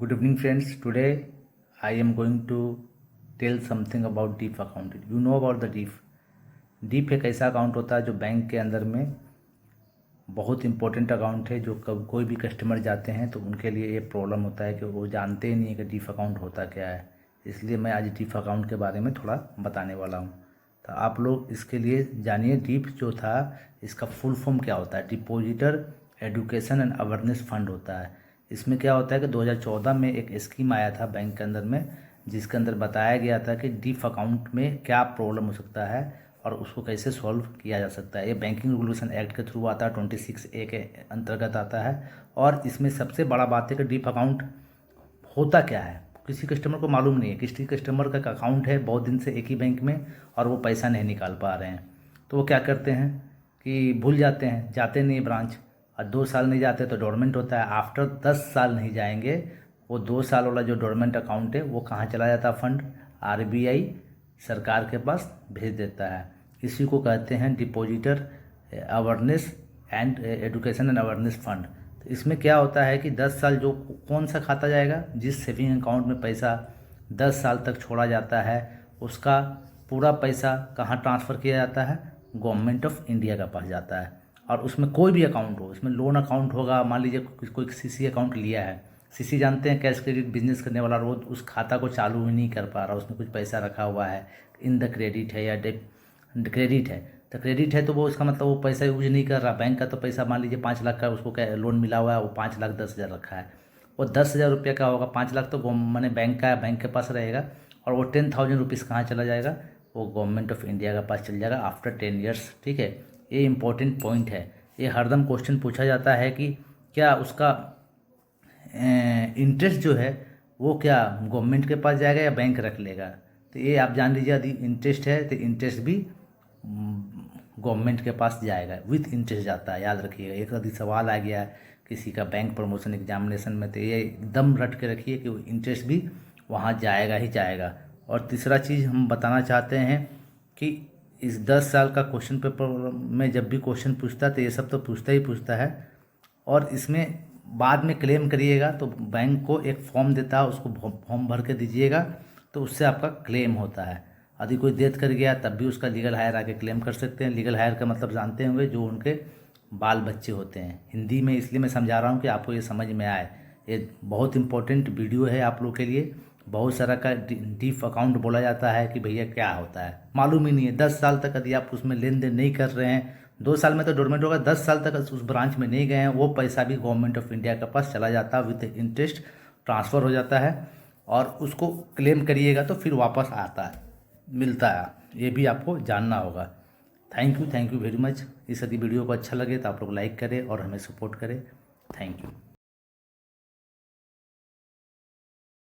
Good evening, friends. Today I am going to tell something about DIF account. You know about the DIF. DIF एक ऐसा account होता है जो bank के अंदर में बहुत इंपॉर्टेंट अकाउंट है। जो कब कोई भी कस्टमर जाते हैं तो उनके लिए ये प्रॉब्लम होता है कि वो जानते ही नहीं है कि DIF अकाउंट होता क्या है। इसलिए मैं आज DIF अकाउंट के बारे में थोड़ा बताने वाला हूँ। तो आप लोग इसके लिए जानिए DIF जो था इसका फुल फॉर्म क्या होता है। Depositor education and awareness fund होता है। इसमें क्या होता है कि 2014 में एक स्कीम आया था बैंक के अंदर में, जिसके अंदर बताया गया था कि DIF अकाउंट में क्या प्रॉब्लम हो सकता है और उसको कैसे सॉल्व किया जा सकता है। ये बैंकिंग रेगुलेशन एक्ट के थ्रू आता है, 26A के अंतर्गत आता है। और इसमें सबसे बड़ा बात है कि DIF अकाउंट होता क्या है। किसी कस्टमर को मालूम नहीं है। किसी कस्टमर का अकाउंट है बहुत दिन से एक ही बैंक में और वो पैसा नहीं निकाल पा रहे हैं, तो वो क्या करते हैं कि भूल जाते हैं, जाते नहीं ब्रांच, और 2 साल नहीं जाते तो डोरमेंट होता है। आफ्टर 10 साल नहीं जाएंगे, वो 2 साल वाला जो डोरमेंट अकाउंट है वो कहाँ चला जाता है, फंड RBI सरकार के पास भेज देता है। इसी को कहते हैं depositor awareness and education and awareness fund. तो इसमें क्या होता है कि 10 साल जो कौन सा खाता जाएगा, जिस सेविंग अकाउंट में पैसा 10 साल तक छोड़ा जाता है, उसका पूरा पैसा कहाँ ट्रांसफ़र किया जाता है, गवर्नमेंट ऑफ इंडिया के पास जाता है। और उसमें कोई भी अकाउंट हो, इसमें लोन अकाउंट होगा, मान लीजिए कोई CC अकाउंट लिया है। CC जानते हैं, कैश क्रेडिट बिजनेस करने वाला, रोज उस खाता को चालू ही नहीं कर पा रहा, उसमें कुछ पैसा रखा हुआ है, इन द क्रेडिट है या क्रेडिट है, तो क्रेडिट है तो वो इसका मतलब वो पैसा यूज नहीं कर रहा। बैंक का तो पैसा मान लीजिए 5 लाख का उसको क्या लोन मिला हुआ है, वो 5,10,000 रखा है, वो 10,000 रुपये का होगा। 5 लाख तो मैंने बैंक का बैंक के पास रहेगा, और वो 10,000 रुपीज़ कहाँ चला जाएगा, वो गवर्नमेंट ऑफ इंडिया के पास चल जाएगा आफ्टर 10 ईयर्स। ठीक है, ये इंपॉर्टेंट पॉइंट है। ये हरदम क्वेश्चन पूछा जाता है कि क्या उसका इंटरेस्ट जो है वो क्या गवर्नमेंट के पास जाएगा या बैंक रख लेगा। तो ये आप जान लीजिए, यदि इंटरेस्ट है तो इंटरेस्ट भी गवर्नमेंट के पास जाएगा, विथ इंटरेस्ट जाता है। याद रखिएगा, एक यदि सवाल आ गया किसी का बैंक प्रमोशन एग्जामिनेशन में, तो ये एकदम रट के रखिए कि इंटरेस्ट भी वहाँ जाएगा ही जाएगा। और तीसरा चीज़ हम बताना चाहते हैं कि इस 10 साल का क्वेश्चन पेपर में जब भी क्वेश्चन पूछता है तो ये सब तो पूछता ही पूछता है। और इसमें बाद में क्लेम करिएगा तो बैंक को एक फॉर्म देता है, उसको फॉर्म भर के दीजिएगा, तो उससे आपका क्लेम होता है। यदि कोई डेथ कर गया तब भी उसका लीगल हायर आके क्लेम कर सकते हैं। लीगल हायर का मतलब जानते होंगे, जो उनके बाल बच्चे होते हैं। हिंदी में इसलिए मैं समझा रहा हूँ कि आपको ये समझ में आए। ये बहुत इंपॉर्टेंट वीडियो है आप लोग के लिए। बहुत सारा का DIF अकाउंट बोला जाता है कि भैया क्या होता है, मालूम ही नहीं है। 10 साल तक यदि आप उसमें लेन देन नहीं कर रहे हैं, 2 साल में तो डोरमेंट होगा, 10 साल तक उस ब्रांच में नहीं गए हैं, वो पैसा भी गवर्नमेंट ऑफ इंडिया के पास चला जाता है, विद इंटरेस्ट ट्रांसफ़र हो जाता है। और उसको क्लेम करिएगा तो फिर वापस आता है, मिलता है। ये भी आपको जानना होगा। Thank you very much. इस यदि वीडियो को अच्छा लगे तो आप लोग लाइक करें और हमें सपोर्ट करें। Thank you.